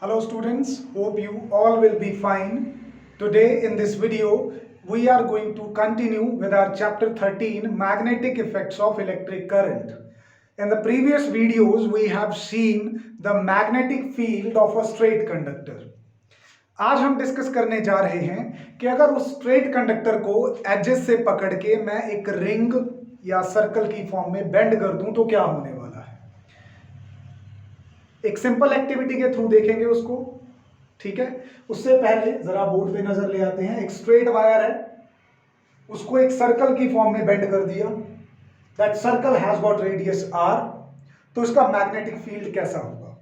Hello students, hope you all will be fine. Today in this video, we are going to continue with our chapter 13, magnetic effects of electric current. In the previous videos, we have seen the magnetic field of a straight conductor. आज हम discuss करने जा रहे हैं कि अगर उस straight conductor को एजेस से पकड़ के मैं एक रिंग या सर्कल की फॉर्म में बेंड कर दूं तो क्या होने वाला है। एक सिंपल एक्टिविटी के थ्रू देखेंगे उसको, ठीक है। उससे पहले जरा बोर्ड पे नजर ले आते हैं। एक स्ट्रेट वायर है, उसको एक सर्कल की फॉर्म में बेंड कर दिया। That circle has got radius r, तो इसका मैग्नेटिक फील्ड कैसा होगा।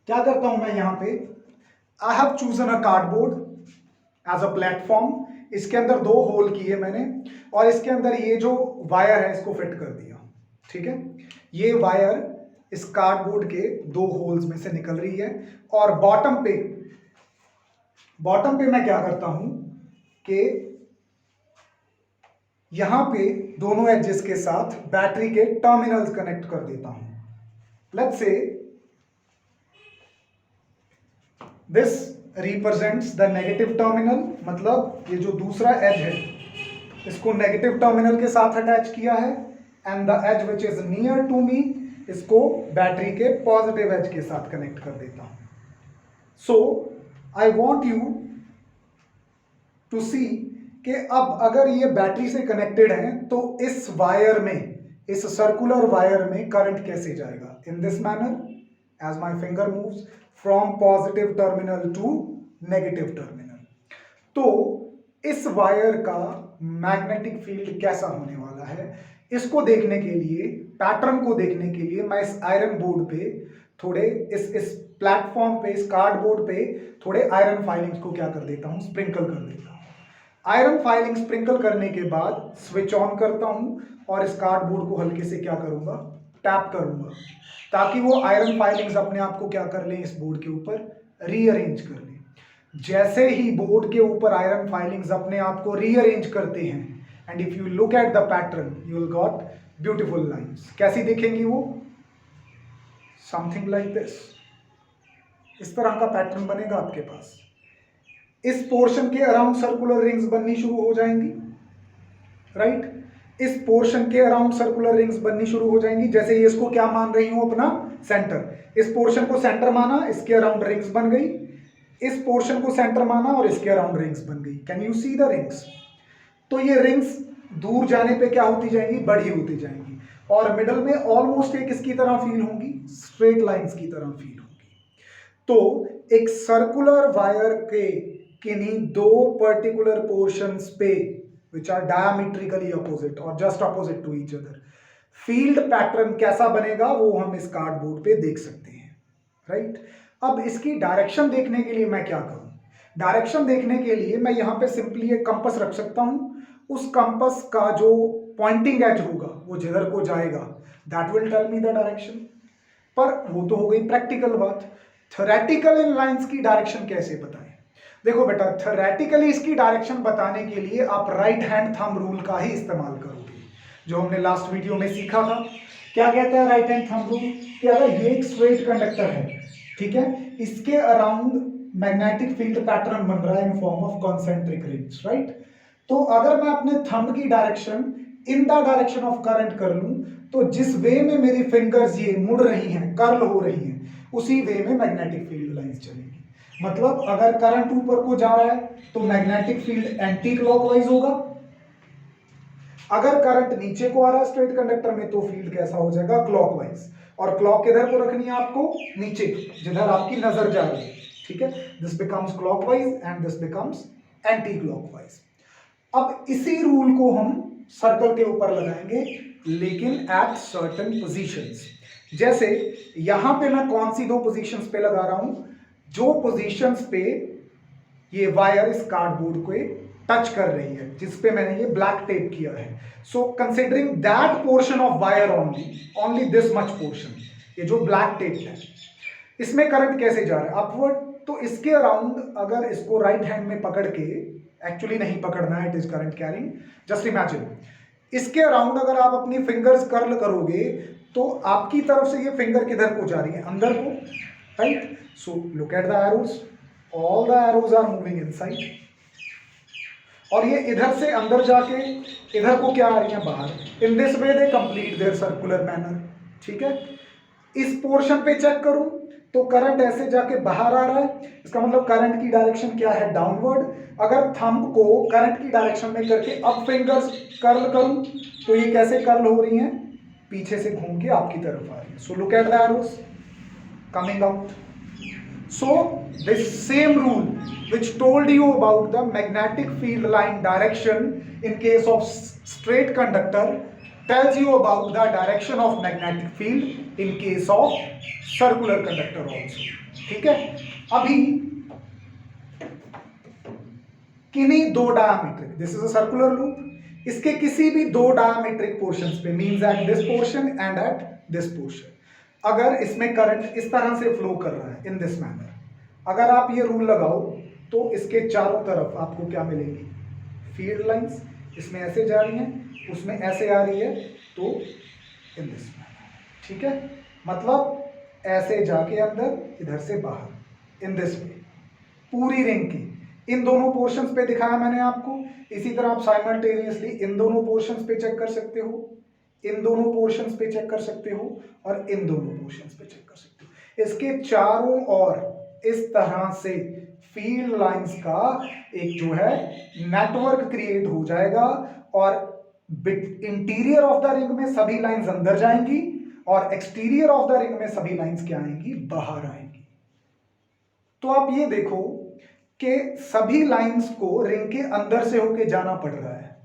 क्या करता हूं मैं यहां पे, I have chosen a cardboard as a platform. इसके अंदर दो होल किए मैंने और इसके अंदर ये जो वायर है इसको फिट कर दिया, ठीक है। ये वायर इस कार्डबोर्ड के दो होल्स में से निकल रही है और बॉटम पे मैं क्या करता हूं कि यहां पे दोनों एजेस के साथ बैटरी के टर्मिनल्स कनेक्ट कर देता हूं। Let's say this represents the negative terminal, मतलब ये जो दूसरा एज है इसको नेगेटिव टर्मिनल के साथ अटैच किया है and the edge which is near to me इसको बैटरी के पॉजिटिव एज के साथ कनेक्ट कर देता हूं। सो आई वॉन्ट यू टू सी कि अब अगर ये बैटरी से कनेक्टेड है तो इस वायर में, इस सर्कुलर वायर में करंट कैसे जाएगा। In this manner as my finger moves from positive terminal to negative terminal. तो इस वायर का मैग्नेटिक फील्ड कैसा होने वाला है, इसको देखने के लिए, पैटर्न को देखने के लिए मैं इस आयरन बोर्ड पे थोड़े इस प्लेटफॉर्म पे, इस कार्डबोर्ड पे थोड़े आयरन फाइलिंग्स को क्या कर देता हूं, स्प्रिंकल कर देता हूं। आयरन फाइलिंग स्प्रिंकल करने के बाद स्विच ऑन करता हूं और इस कार्डबोर्ड को हल्के से क्या करूंगा, टैप करूंगा, ताकि वो आयरन फाइलिंग्स अपने आप को क्या कर लें, इस बोर्ड के ऊपर रीअरेंज कर लें। जैसे ही बोर्ड के ऊपर आयरन फाइलिंग्स अपने आप को रीअरेंज करते हैं and if you look at the pattern you will got beautiful lines. कैसी दिखेंगी वो, समथिंग लाइक दिस। इस तरह का पैटर्न बनेगा आपके पास। इस पोर्शन के अराउंड सर्कुलर रिंग्स बननी शुरू हो जाएंगी, राइट। इस पोर्शन के अराउंड सर्कुलर रिंग्स बननी शुरू हो जाएंगी। जैसे ये इसको क्या मान रही हूं, अपना सेंटर। इस पोर्शन को सेंटर माना, इसके अराउंड रिंग्स बन गई। इस पोर्शन को सेंटर माना और इसके अराउंड रिंग्स बन गई। Can you see the rings. तो ये रिंग्स दूर जाने पे क्या होती जाएंगी, बड़ी होती जाएंगी और मिडल में ऑलमोस्ट एक इसकी तरह फील होंगी, स्ट्रेट लाइंस की तरह फील होंगी। तो एक सर्कुलर वायर के किन्हीं दो पर्टिकुलर पोर्शंस पे विच आर डायमीट्रिकली अपोजिट और just opposite to each other, field pattern कैसा बनेगा वो हम इस कार्डबोर्ड पे देख सकते हैं, राइट। अब इसकी डायरेक्शन देखने के लिए मैं क्या करूं, डायरेक्शन देखने के लिए मैं यहां पे सिंपली एक कंपास रख सकता हूं। उस कंपास का जो पॉइंटिंग एज होगा वो जिधर को जाएगा that will tell me the direction. पर वो तो हो गई प्रैक्टिकल बात। थ्योरेटिकल इन लाइंस की डायरेक्शन कैसे बताएं। देखो बेटा, थ्योरेटिकली इसकी डायरेक्शन बताने के लिए आप राइट हैंड थंब रूल का ही इस्तेमाल करोगे, जो हमने लास्ट वीडियो में सीखा था। क्या कहता है राइट हैंड थंब रूल, कि अगर ये एक स्ट्रेट कंडक्टर है, ठीक है, इसके अराउंड मैग्नेटिक फील्ड पैटर्न बन रहा है इन form of concentric rings, right. तो अगर मैं अपने थंब की direction in the direction of current कर लूं तो जिस वे में मेरी फिंगर्स ये मुड़ रही हैं, कर्ल हो रही हैं, उसी वे में मैग्नेटिक फील्ड लाइंस चलेंगी। मतलब अगर करंट ऊपर को जा रहा है तो मैग्नेटिक फील्ड एंटी क्लॉकवाइज होगा। अगर करंट नीचे को आ रहा है स्ट्रेट कंडक्टर में तो फील्ड कैसा हो जाएगा, क्लॉकवाइज। और क्लॉक किधर को रखनी है आपको, नीचे, जिधर आपकी नजर जा रही है, ठीक है। This becomes clockwise and this becomes anti clockwise. अब इसी रूल को हम सर्कल के ऊपर लगाएंगे, लेकिन एट सर्टेन पोजीशंस। जैसे यहां पे मैं कौन सी दो पोजीशंस पे लगा रहा हूं, जो पोजीशंस पे ये वायर इस कार्डबोर्ड को टच कर रही है, जिसपे मैंने ये ब्लैक टेप किया है। So considering that portion of wire only this much portion, ये जो ब्लैक टेप है, इसमें करंट कैसे जा रहा है, अपवर्ड। तो इसके अराउंड अगर इसको राइट हैंड में पकड़ के, एक्चुअली नहीं पकड़ना है, it is current carrying, just imagine, इसके अराउंड अगर आप अपनी फिंगर्स कर्ल करोगे तो आपकी तरफ से ये फिंगर किधर को जा रही है, अंदर को, right? So look at the arrows, all the arrows are moving inside, और ये इधर से अंदर जाके इधर को क्या आ रही है, बाहर। In this way they complete their circular manner. ठीक है, इस पोर्शन पे चेक करूं तो करंट ऐसे जाके बाहर आ रहा है, इसका मतलब करंट की डायरेक्शन क्या है, डाउनवर्ड। अगर थंब को करंट की डायरेक्शन में करके अब फिंगर्स कर्ल करूं तो ये कैसे कर्ल हो रही हैं, पीछे से घूम के आपकी तरफ आ रही है। सो look at the arrows coming out. So this same rule which told you about the magnetic field line direction in case of straight conductor tells you about the direction of magnetic field in case of circular conductor also. ठीक है, अभी किन्हीं दो diametric, this is a circular loop, इसके किसी भी दो diametric portions पे, means at this portion and at this portion, अगर इसमें करंट इस तरह से फ्लो कर रहा है इन दिस मैनर, अगर आप ये रूल लगाओ तो इसके चारों तरफ आपको क्या मिलेगी, फील्ड लाइंस, इसमें ऐसे जा रही हैं, उसमें ऐसे आ रही है, तो इन दिस मैनर। ठीक है, मतलब ऐसे जाके अंदर, इधर से बाहर, इन दिस वे, पूरी रिंग की इन दोनों पोर्शंस पे दिखाया मैंने आपको। इसी तरह आप साइमल्टेनियसली इन दोनों पोर्शंस पे चेक कर सकते हो, इन दोनों पोर्शंस पे चेक कर सकते हो, और इन दोनों पोर्शंस पे चेक कर सकते हो। इसके चारों ओर इस तरह से फील्ड लाइंस का एक जो है नेटवर्क क्रिएट हो जाएगा, और इंटीरियर ऑफ द रिंग में सभी लाइंस अंदर जाएंगी, और एक्सटीरियर ऑफ द रिंग में सभी लाइंस क्या आएंगी, बाहर आएंगी। तो आप ये देखो कि सभी लाइंस को रिंग के अंदर से होके जाना पड़ रहा है,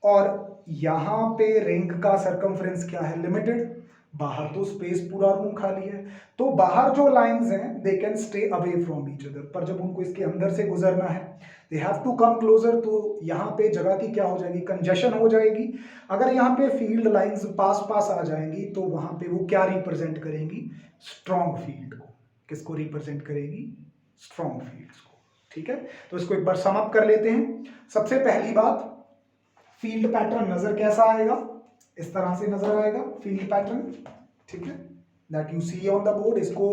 और यहां पे रिंग का सरकमफ्रेंस क्या है, लिमिटेड, बाहर तो स्पेस पूरा रूम खाली है, तो बाहर जो लाइंस हैं they can stay away from each other, पर जब उनको इसके अंदर से गुजरना है they have to come closer, तो यहाँ पे जगह की क्या हो जाएगी, कंजेशन हो जाएगी। अगर यहाँ पे फील्ड लाइंस पास पास आ जाएंगी तो वहां पे वो क्या रिप्रेजेंट करेंगी, स्ट्रॉन्ग फील्ड को। किसको रिप्रेजेंट करेगी, स्ट्रॉन्ग फील्ड्स को। ठीक है, तो इसको एक बार सम अप कर लेते हैं। सबसे पहली बात, फील्ड पैटर्न नजर कैसा आएगा, इस तरह से नजर आएगा फील्ड पैटर्न। ठीक है, that you see on the board, इसको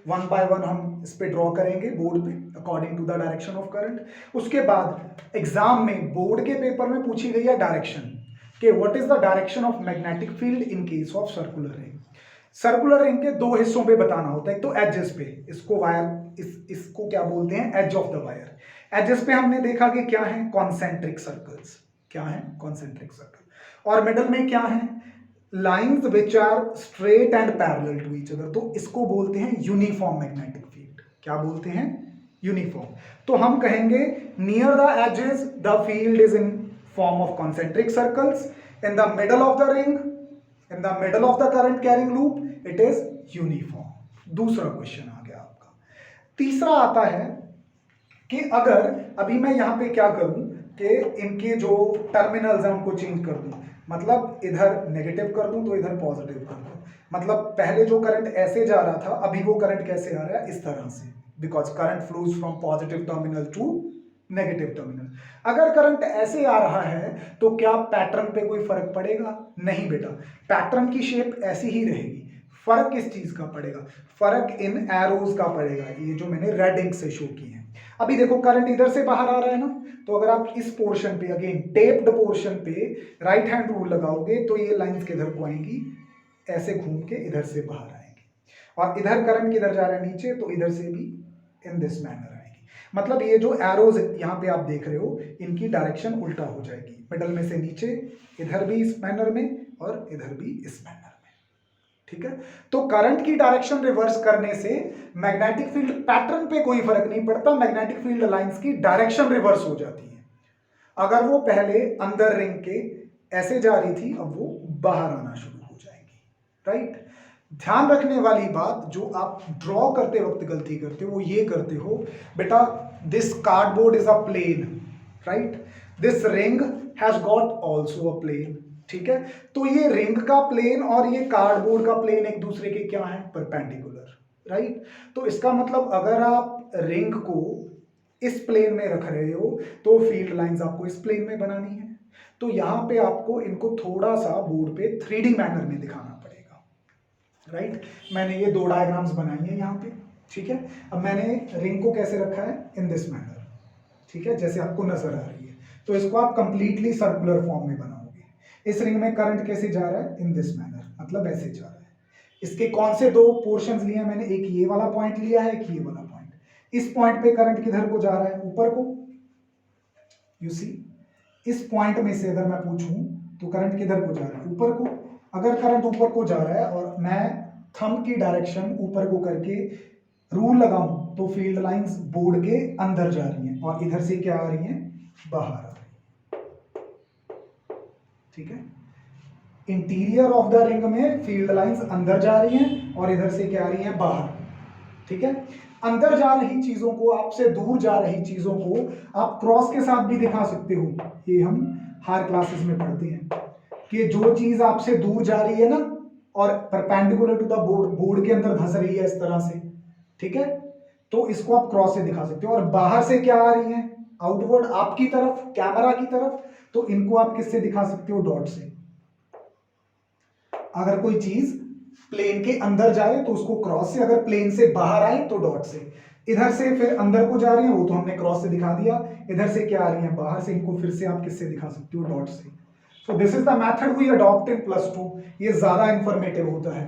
वन बाय वन हम इस पे ड्रॉ करेंगे बोर्ड पे according to the direction of current. उसके बाद एग्जाम में बोर्ड के पेपर में पूछी गई है डायरेक्शन, कि what is the direction of magnetic field in case of circular ring. Circular ring के दो हिस्सों पे बताना होता है, एक तो एजेस पे, इसको वायर, इसको क्या बोलते हैं, edge of the wire. Edges पे हमने देखा कि क्या है, कॉन्सेंट्रिक सर्कल्स, क्या है, कॉन्सेंट्रिक सर्कल, और मिडल में क्या है, lines which are straight and parallel to each other, तो इसको बोलते हैं यूनिफॉर्म मैग्नेटिक फील्ड। क्या बोलते हैं, यूनिफॉर्म। तो हम कहेंगे near the edges the field is in form of concentric circles, in the middle of the ring, in the middle of the current carrying loop it is uniform. दूसरा question आ गया आपका। तीसरा आता है कि अगर अभी मैं यहां पे क्या करूं कि इनके जो टर्मिनल्स हैं उनको चेंज कर दूं, मतलब इधर नेगेटिव कर दूं तो इधर पॉजिटिव कर दूं, मतलब पहले जो करंट ऐसे जा रहा था अभी वो करंट कैसे आ रहा है, इस तरह से, because current flows from positive terminal to negative terminal. अगर करंट ऐसे आ रहा है तो क्या पैटर्न पे कोई फर्क पड़ेगा, नहीं बेटा, पैटर्न की शेप ऐसी ही रहेगी। फर्क किस चीज का पड़ेगा, फर्क इन एरोज का पड़ेगा, ये जो मैंने रेड इंक से शो किए हैं। अभी देखो करंट इधर से बाहर आ रहा है ना, तो अगर आप इस पोर्शन पे, अगेन टेप्ड पोर्शन पे राइट हैंड रूल लगाओगे तो ये लाइंस किधर को आएंगी, ऐसे घूम के इधर से बाहर आएंगी, और इधर करंट किधर जा रहा है, नीचे, तो इधर से भी इन दिस मैनर आएगी। मतलब ये जो एरोज यहाँ पे आप देख रहे हो इनकी डायरेक्शन उल्टा हो जाएगी, मिडल में से नीचे, इधर भी इस मैनर में और इधर भी इस मैनर में। ठीक है, तो करंट की डायरेक्शन रिवर्स करने से मैग्नेटिक फील्ड पैटर्न पे कोई फर्क नहीं पड़ता, मैग्नेटिक फील्ड लाइंस की डायरेक्शन रिवर्स हो जाती है। अगर वो पहले अंदर रिंग के ऐसे जा रही थी अब वो बाहर आना शुरू हो जाएंगी। राइट, ध्यान रखने वाली बात जो आप ड्रॉ करते वक्त गलती करते हो वो ये करते हो बेटा, this cardboard is a plane, right, this ring has got also a plane. ठीक है, तो ये रिंग का प्लेन और ये कार्डबोर्ड का प्लेन एक दूसरे के क्या है, परपेंडिकुलर। राइट, तो इसका मतलब अगर आप रिंग को इस प्लेन में रख रहे हो तो फील्ड लाइंस आपको इस प्लेन में बनानी है, तो यहां पे आपको इनको थोड़ा सा बोर्ड पे 3D मैनर में दिखाना पड़ेगा। राइट, मैंने ये दो डायग्राम्स बनाई हैं यहाँ पे। ठीक है। अब मैंने रिंग को कैसे रखा है, इन दिस मैनर, ठीक है, जैसे आपको नजर आ रही है। तो इसको आप कंप्लीटली सर्कुलर फॉर्म में बनाओगे। इस रिंग में करंट कैसे जा रहा है, इन दिस मैनर, मतलब ऐसे जा रहा है। इसके कौन से दो पोर्शंस लिए हैं मैंने, एक ये वाला पॉइंट लिया है, एक ये वाला पॉइंट। इस पॉइंट पे करंट किधर को जा रहा है, ऊपर को। यू सी, इस पॉइंट में से अगर मैं पूछूं तो करंट किधर को जा रहा है, ऊपर को। अगर करंट ऊपर को जा रहा है और मैं थंब की डायरेक्शन ऊपर को करके रूल लगाऊं तो फील्ड लाइंस बोर्ड के अंदर जा रही हैं और इधर से क्या आ रही हैं, बाहर आ रही हैं। ठीक है, इंटीरियर ऑफ द रिंग में फील्ड लाइंस अंदर जा रही हैं और इधर से क्या आ रही हैं, बाहर। ठीक है, अंदर जा रही चीजों को, आपसे दूर जा रही चीजों को आप क्रॉस के साथ भी दिखा सकते हो। ये हम हायर क्लासेस में पढ़ते हैं कि जो चीज आपसे दूर जा रही है ना और परपेंडिकुलर टू द बोर्ड के अंदर धंस रही है इस तरह से, ठीक है, तो इसको आप क्रॉस से दिखा सकते हो। और बाहर से क्या आ रही है, आउटवर्ड, आपकी तरफ, कैमरा की तरफ, तो इनको आप किससे दिखा सकते हो, डॉट से। अगर कोई चीज प्लेन के अंदर जाए तो उसको क्रॉस से, अगर प्लेन से बाहर आए तो डॉट से। इधर से फिर अंदर को जा रही है वो तो हमने क्रॉस से दिखा दिया, इधर से क्या आ रही है, बाहर से, इनको फिर से आप किससे दिखा सकते हो, डॉट से। So this is the method we adopt in +2। ये ज्यादा इंफॉर्मेटिव होता है।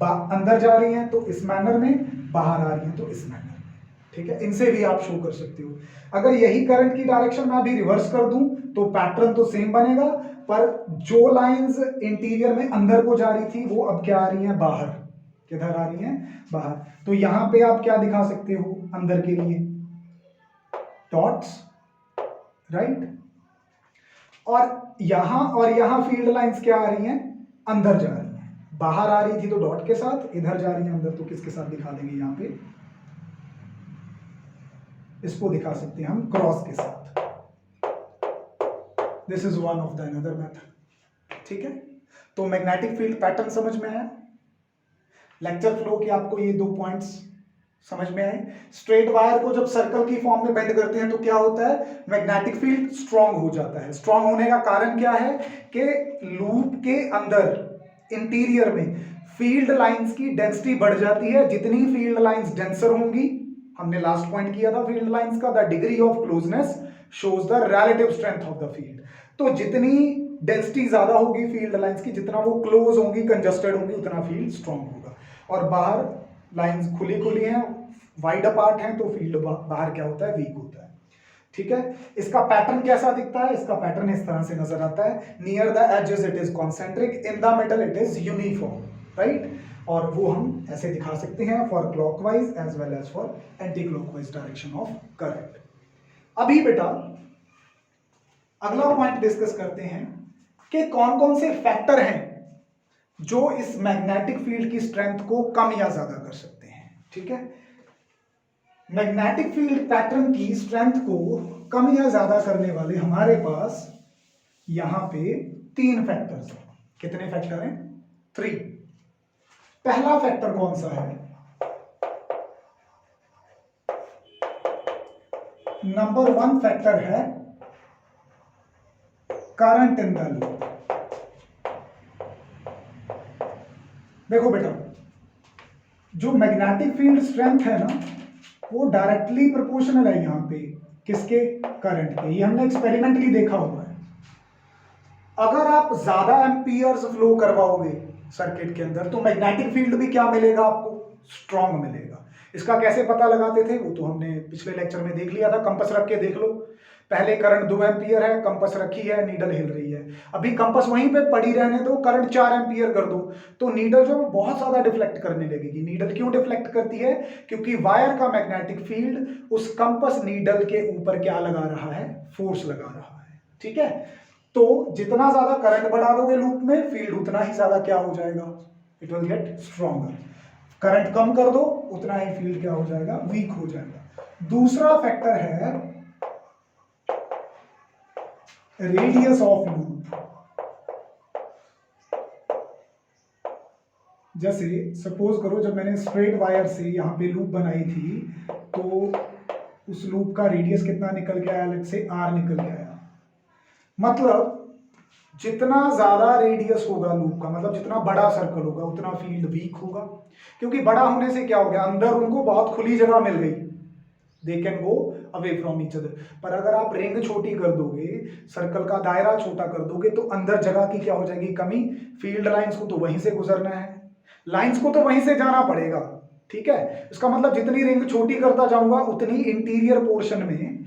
अंदर जा रही है तो इस मैनर में, बाहर आ रही है तो इस मैनर में। ठीक है, इनसे भी आप शो कर सकते हो। अगर यही करंट की डायरेक्शन में अभी रिवर्स कर दूं तो पैटर्न तो सेम बनेगा, पर जो लाइंस इंटीरियर में अंदर को जा रही थी वो अब क्या आ रही हैं, बाहर। किधर आ रही हैं, बाहर। तो यहां पे आप क्या दिखा सकते हो, अंदर के लिए डॉट्स, राइट। और यहां फील्ड लाइंस क्या आ रही हैं, अंदर जा रही हैं। बाहर आ रही थी तो डॉट के साथ, इधर जा रही है अंदर तो किसके साथ दिखा देंगे, यहां पे इसको दिखा सकते हैं हम क्रॉस के साथ। This is one of the another method. ठीक है, तो मैग्नेटिक फील्ड पैटर्न समझ में आया। लेक्चर फ्लो के आपको ये 2 पॉइंट्स समझ में आए। स्ट्रेट वायर को जब सर्कल की फॉर्म में बेंड करते हैं तो क्या होता है, मैग्नेटिक फील्ड स्ट्रांग हो जाता है। स्ट्रांग होने का कारण क्या है कि लूप के अंदर इंटीरियर में फील्ड लाइंस की डेंसिटी बढ़ जाती है। जितनी फील्ड लाइंस डेंसर होंगी, हमने लास्ट पॉइंट किया था फील्ड लाइंस का, the degree of closeness shows the relative strength of the field. तो जितनी डेंसिटी ज्यादा होगी फील्ड लाइंस की, जितना वो क्लोज होंगी, कंजस्टेड होंगी, उतना फील्ड स्ट्रांग होगा। और बाहर लाइंस खुली खुली हैं, वाइड अपार्ट हैं, तो फील्ड बाहर क्या होता है, वीक होता है। ठीक है, इसका पैटर्न कैसा दिखता है, इसका पैटर्न इस तरह से नजर आता है। Near the edges it is concentric, in the middle it is uniform, right. और वो हम ऐसे दिखा सकते हैं for clockwise as well as for anti clockwise direction of current. अभी बेटा अगला पॉइंट डिस्कस करते हैं कि कौन कौन से फैक्टर हैं जो इस मैग्नेटिक फील्ड की स्ट्रेंथ को कम या ज्यादा कर सकते हैं। ठीक है, मैग्नेटिक फील्ड पैटर्न की स्ट्रेंथ को कम या ज्यादा करने वाले हमारे पास यहां पे 3 फैक्टर्स हैं। कितने फैक्टर हैं, 3। पहला फैक्टर कौन सा है, नंबर 1 फैक्टर है करंट इन द लूप। देखो बेटा, जो मैग्नेटिक फील्ड स्ट्रेंथ है ना, वो डायरेक्टली प्रोपोर्शनल है यहां पे किसके, करंट के। ये हमने एक्सपेरिमेंटली देखा हुआ है। अगर आप ज्यादा एम्पियर्स फ्लो करवाओगे सर्किट के अंदर तो मैग्नेटिक फील्ड भी क्या मिलेगा आपको, स्ट्रांग मिलेगा। इसका कैसे पता लगाते थे वो तो हमने पिछले लेक्चर में देख लिया था। कंपास रख के देख लो, पहले करंट 2 एम्पियर है, कंपास रखी है, नीडल हिल रही है। अभी कंपास वहीं पे पड़ी रहने दो, करंट 4 एम्पियर कर दो तो नीडल जो बहुत ज्यादा डिफ्लेक्ट करने लगेगी। नीडल क्यों डिफ्लेक्ट करती है, क्योंकि वायर का मैग्नेटिक फील्ड उस कंपास नीडल के ऊपर क्या लगा रहा है, फोर्स लगा रहा है। ठीक है, तो जितना ज्यादा करंट बढ़ा दोगे लूप में, फील्ड उतना ही ज्यादा क्या हो जाएगा, it will get stronger. Current कम कर दो उतना ही फील्ड क्या हो जाएगा, वीक हो जाएगा। दूसरा फैक्टर है रेडियस ऑफ लूप। जैसे सपोज करो जब मैंने स्ट्रेट वायर से यहां पे लूप बनाई थी तो उस लूप का रेडियस कितना निकल के आया, लेट्स से r निकल के आया। मतलब जितना ज्यादा रेडियस होगा लूप का, मतलब जितना बड़ा सर्कल होगा, उतना फील्ड वीक होगा। क्योंकि बड़ा होने से क्या हो गया, अंदर उनको बहुत खुली जगह मिल गई, they can go away from each other. पर अगर आप रिंग छोटी कर दोगे, सर्कल का दायरा छोटा कर दोगे, तो अंदर जगह की क्या हो जाएगी, कमी। फील्ड लाइंस को तो वहीं से गुजरना है, लाइंस को तो वहीं से जाना पड़ेगा, ठीक है। इसका मतलब जितनी रिंग छोटी करता जाऊंगा, उतनी इंटीरियर पोर्शन में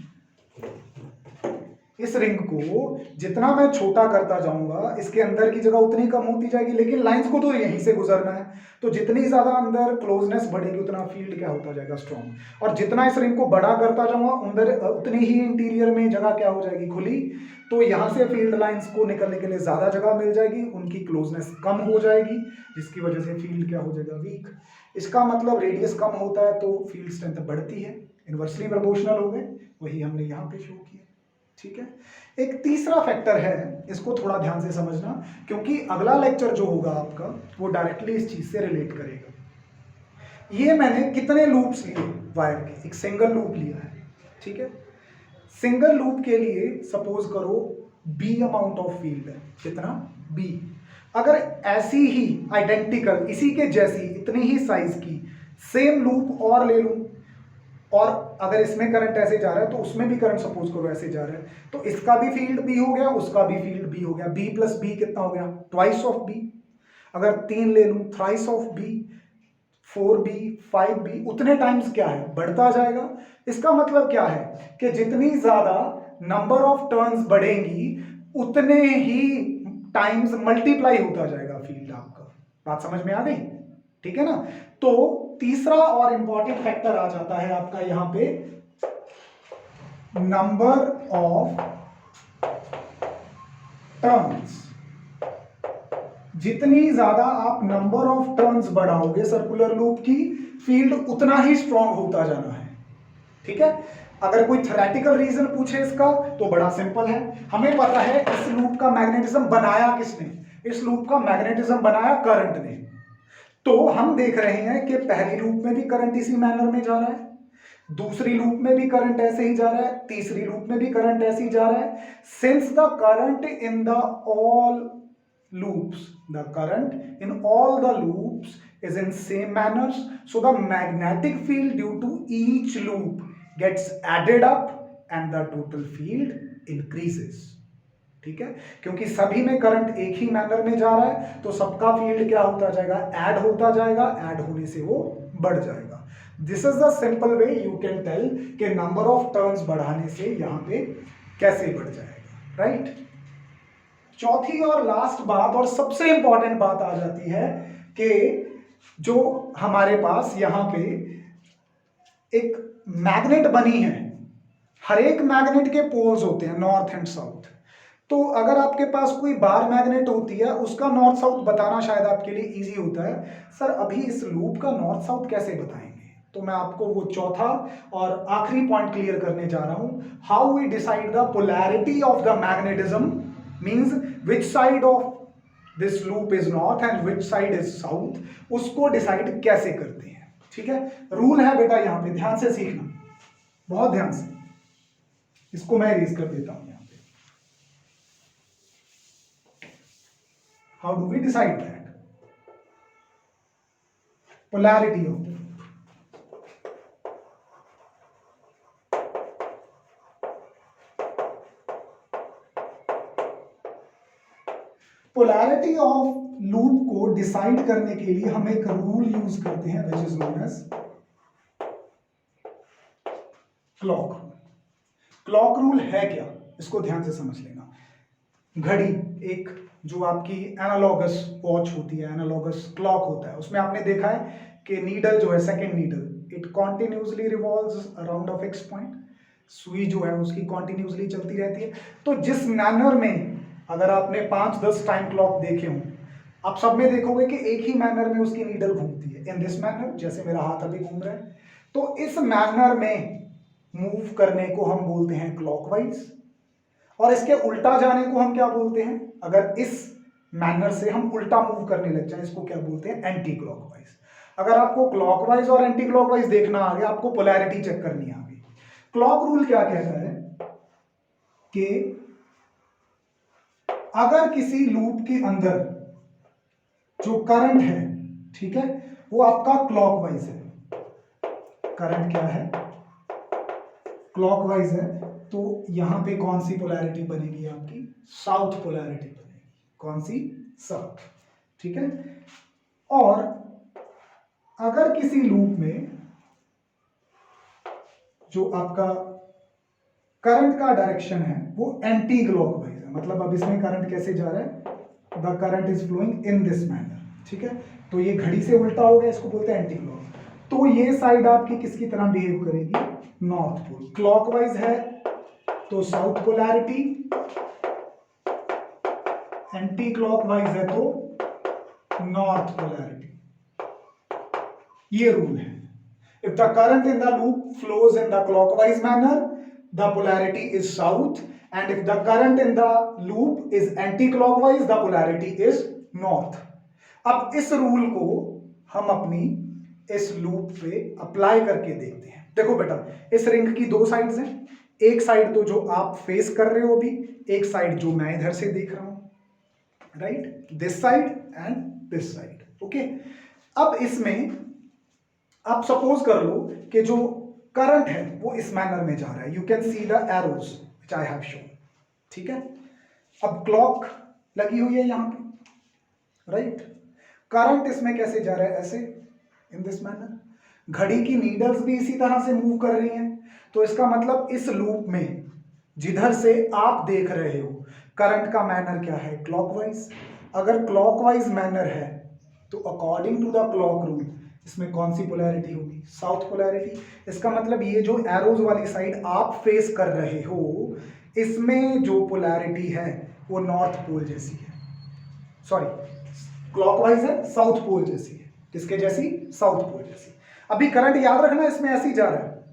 इस रिंग को जितना मैं छोटा करता जाऊंगा, इसके अंदर की जगह उतनी कम होती जाएगी, लेकिन लाइंस को तो यहीं से गुजरना है। तो जितनी ज्यादा अंदर क्लोजनेस बढ़ेगी, उतना फील्ड क्या होता जाएगा, स्ट्रॉन्ग। और जितना इस रिंग को बड़ा करता जाऊंगा, अंदर उतनी ही इंटीरियर में जगह क्या हो जाएगी, खुली। तो यहां से फील्ड लाइंस को निकलने के लिए ज्यादा जगह मिल जाएगी, उनकी क्लोजनेस कम हो जाएगी, जिसकी वजह से फील्ड क्या हो जाएगा, वीक। इसका मतलब रेडियस कम होता है तो फील्ड स्ट्रेंथ बढ़ती है, इनवर्सली प्रोपोर्शनल हो गए, वही हमने यहाँ पे शो किया, ठीक है। एक तीसरा फैक्टर है, इसको थोड़ा ध्यान से समझना, क्योंकि अगला लेक्चर जो होगा आपका, वो डायरेक्टली इस चीज से रिलेट करेगा। ये मैंने कितने लूप्स लिए वायर के, एक सिंगल लूप लिया है, ठीक है। सिंगल लूप के लिए सपोज करो बी अमाउंट ऑफ फील्ड है, कितना, बी। अगर ऐसी ही आइडेंटिकल, इसी के जैसी, इतनी ही साइज की सेम लूप और ले लूं, और अगर इसमें करंट ऐसे जा रहा है तो उसमें भी करंट सपोज करो ऐसे जा रहा है, तो इसका भी फील्ड बी हो गया, उसका भी फील्ड बी हो गया। बी प्लस बी कितना हो गया, ट्वाइस ऑफ बी। अगर 3 ले लूं, thrice of B, 4b, 5b, उतने टाइम्स क्या है, बढ़ता जाएगा। इसका मतलब क्या है कि जितनी ज्यादा नंबर ऑफ टर्न्स बढ़ेंगी, उतने ही टाइम्स मल्टीप्लाई होता जाएगा फील्ड आपका। बात समझ में आ गई, ठीक है ना। तो तीसरा और इंपॉर्टेंट फैक्टर आ जाता है आपका यहां पे, नंबर ऑफ टर्न्स। जितनी ज्यादा आप नंबर ऑफ टर्न्स बढ़ाओगे सर्कुलर लूप की, फील्ड उतना ही स्ट्रांग होता जाना है, ठीक है। अगर कोई थ्योरेटिकल रीजन पूछे इसका, तो बड़ा सिंपल है। हमें पता है इस लूप का मैग्नेटिज्म बनाया किसने, इस लूप का मैग्नेटिज्म बनाया करंट ने। तो हम देख रहे हैं कि पहली लूप में भी करंट इसी मैनर में जा रहा है, दूसरी लूप में भी करंट ऐसे ही जा रहा है, तीसरी लूप में भी करंट ऐसे ही जा रहा है। Since the current in the all loops, the current in all the loops is in same manners, so the magnetic field due to each loop gets added up and the total field increases, ठीक है। क्योंकि सभी में current एक ही manner में जा रहा है, तो सबका फील्ड क्या होता जाएगा, ऐड होता जाएगा, ऐड होने से वो बढ़ जाएगा। This is the simple way you can tell कि नंबर ऑफ टर्न्स बढ़ाने से यहां पे कैसे बढ़ जाएगा, राइट। चौथी और लास्ट बात और सबसे इंपॉर्टेंट बात आ जाती है कि जो हमारे पास यहां पे एक मैग्नेट बनी है, हर एक मैग्नेट के पोल्स होते हैं नॉर्थ एंड साउथ। तो अगर आपके पास कोई बार मैग्नेट होती है, उसका नॉर्थ साउथ बताना शायद आपके लिए इजी होता है। सर अभी इस लूप का नॉर्थ साउथ कैसे बताएंगे, तो मैं आपको वो चौथा और आखिरी पॉइंट क्लियर करने जा रहा हूं। How we decide the polarity of the magnetism, means which side of this loop is north and which side is south, उसको डिसाइड कैसे करते हैं, ठीक है। रूल है बेटा, यहां पे ध्यान से सीखना, बहुत ध्यान से। इसको मैं इरेज कर देता हूं यहां पे। How do we decide that, polarity of the polarity of loop को डिसाइड करने के लिए हम एक रूल यूज करते हैं which is known as clock rule. Clock rule है क्या, इसको ध्यान से समझ लेना। घड़ी, एक जो आपकी एनालॉगस वॉच होती है, एनालॉगस क्लॉक होता है, उसमें आपने देखा है कि नीडल जो है, second needle, it continuously revolves around a fix point. सुई जो है उसकी कॉन्टिन्यूसली चलती रहती है। तो जिस मैनर में, अगर आपने 5-10 टाइम क्लॉक देखे हों, आप सब में देखोगे कि एक ही मैनर में उसकी नीडल घूमती है, इन दिस मैनर, जैसे मेरा हाथ अभी घूम रहा है। तो इस मैनर में मूव करने को हम बोलते हैं क्लॉकवाइज, और इसके उल्टा जाने को हम क्या बोलते हैं, अगर इस मैनर से हम उल्टा मूव करने लग जाए, इसको क्या बोलते हैं, एंटी क्लॉकवाइज। अगर आपको क्लॉकवाइज और एंटी क्लॉकवाइज देखना आ गया, आपको पोलैरिटी चेक करनी आ गई। क्लॉक रूल क्या कहता है कि अगर किसी लूप के अंदर जो करंट है, ठीक है, वो आपका क्लॉकवाइज है, करंट क्या है, क्लॉकवाइज है, तो यहां पे कौन सी पोलैरिटी बनेगी आपकी, साउथ पोलैरिटी बनेगी, कौन सी, साउथ, ठीक है। और अगर किसी लूप में जो आपका करंट का डायरेक्शन है वो एंटी क्लॉकवाइज है, मतलब अब इसमें करंट कैसे जा रहा है, the current is flowing in this manner, ठीक है, तो ये घड़ी से उल्टा हो गया, इसको बोलते हैं एंटी क्लॉक। तो ये साइड आपकी किसकी तरह बिहेव करेगी, नॉर्थ पोल। क्लॉकवाइज है तो साउथ पोलैरिटी, एंटी क्लॉकवाइज है तो नॉर्थ पोलैरिटी। ये रूल है, if the current in the loop flows in the clockwise manner, the polarity is south, and if the current in the loop is anti-clockwise, the polarity is north. अब इस rule को हम अपनी इस loop पे apply करके देखते हैं। देखो बेटा, इस रिंग की दो साइड्स हैं, एक साइड तो जो आप फेस कर रहे हो अभी, एक साइड जो मैं इधर से देख रहा हूं, right, this side and this side, okay. अब इसमें आप सपोज कर लो कि जो करंट है वो इस मैनर में जा रहा है, you can see the arrows which I have shown, ठीक है। अब क्लॉक लगी हुई है यहां पे, राइट, करंट इसमें कैसे जा रहा है, ऐसे, इन दिस मैनर, घड़ी की नीडल्स भी इसी तरह से मूव कर रही हैं, तो इसका मतलब इस लूप में जिधर से आप देख रहे हो करंट का मैनर क्या है, क्लॉकवाइज। अगर क्लॉकवाइज मैनर है तो according to the clock rule इसमें कौन सी पोलैरिटी होगी, साउथ पोलैरिटी। इसका मतलब ये जो एरोज वाली साइड आप फेस कर रहे हो, इसमें जो पोलैरिटी है वो नॉर्थ पोल जैसी है, सॉरी क्लॉकवाइज है, साउथ पोल जैसी है, किसके जैसी, साउथ पोल जैसी। अभी करंट याद रखना इसमें ऐसे ही जा रहा है,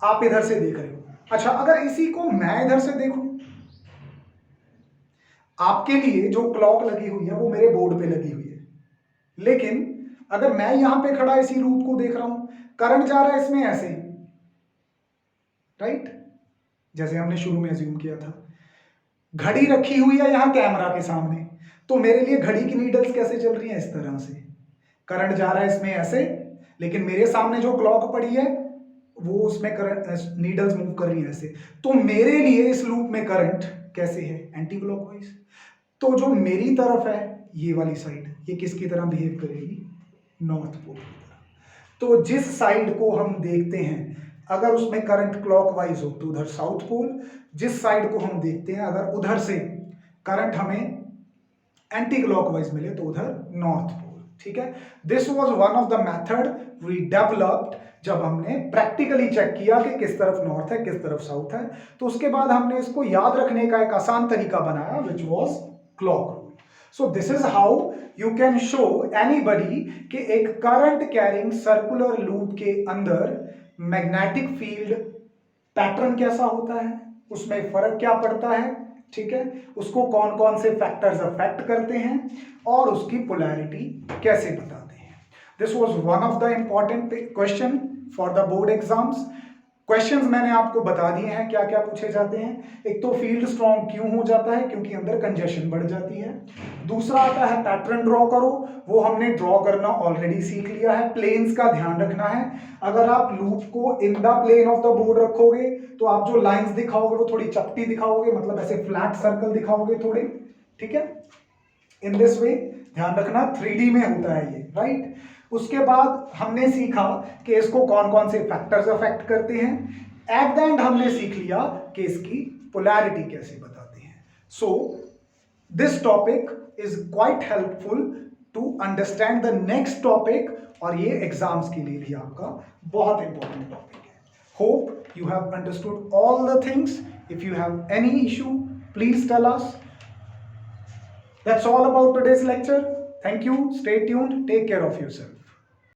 आप इधर से देख रहे हो। अच्छा, अगर इसी को मैं इधर से देखूं, आपके लिए जो क्लॉक लगी हुई है वो मेरे बोर्ड पे लगी हुई है, लेकिन अगर मैं यहां पे खड़ा इसी रूप को देख रहा हूं, करंट जा रहा है इसमें ऐसे, राइट, जैसे हमने शुरू में अज्यूम किया था। घड़ी रखी हुई है यहां कैमरा के सामने, तो मेरे लिए घड़ी की नीडल्स कैसे चल रही हैं, इस तरह से, करंट जा रहा है इसमें ऐसे, लेकिन मेरे सामने जो क्लॉक पड़ी है वो उसमें करंट नीडल्स मूव कर रही है ऐसे, तो मेरे लिए इस लूप में करंट कैसे है, एंटी क्लॉकवाइज। तो जो मेरी तरफ है ये वाली साइड, ये किसकी तरह बिहेव करेगी, नॉर्थ पोल की तरह। तो जिस साइड को हम देखते हैं अगर उसमें करंट क्लॉकवाइज हो तो उधर साउथ पोल, जिस साइड को हम देखते हैं अगर उधर से करंट हमें एंटी क्लॉकवाइज मिले तो उधर नॉर्थ पोल, ठीक है। This was one of the method we developed, जब हमने प्रैक्टिकली चेक किया कि किस तरफ नॉर्थ है किस तरफ साउथ है, तो उसके बाद हमने इसको याद रखने का एक आसान तरीका बनाया, which was clock rule. So this is how you can show anybody कि एक करंट कैरिंग सर्कुलर लूप के अंदर मैग्नेटिक फील्ड पैटर्न कैसा होता है, उसमें फर्क क्या पड़ता है, ठीक है, उसको कौन कौन से फैक्टर्स अफेक्ट करते हैं और उसकी पोलैरिटी कैसे बताते हैं। This was one of the important question for the board exams. Questions मैंने आपको बता दिए हैं क्या क्या पूछे जाते हैं। एक तो फील्ड स्ट्रॉन्ग क्यों हो जाता है, क्योंकि अंदर कंजेशन बढ़ जाती है। दूसरा आता है पैटर्न ड्रॉ करो, वो हमने ड्रॉ करना ऑलरेडी सीख लिया है। प्लेन्स का ध्यान रखना है, अगर आप लूप को in the plane of the board रखोगे तो आप जो लाइंस दिखाओगे वो थोड़ी चपटी दिखाओगे, मतलब ऐसे फ्लैट सर्कल दिखाओगे थोड़े, ठीक है, इन दिस वे। ध्यान रखना 3D में होता है ये, राइट। उसके बाद हमने सीखा कि इसको कौन कौन से फैक्टर्स अफेक्ट करते हैं। एट द एंड हमने सीख लिया कि इसकी पोलैरिटी कैसे बताते हैं। So this topic is quite helpful to understand the next topic, और ये एग्जाम्स के लिए भी आपका बहुत इंपॉर्टेंट टॉपिक है। Hope you have understood all the things. If you have any issue, please tell us. That's all about today's lecture. Thank you. Stay tuned. Take care of yourself.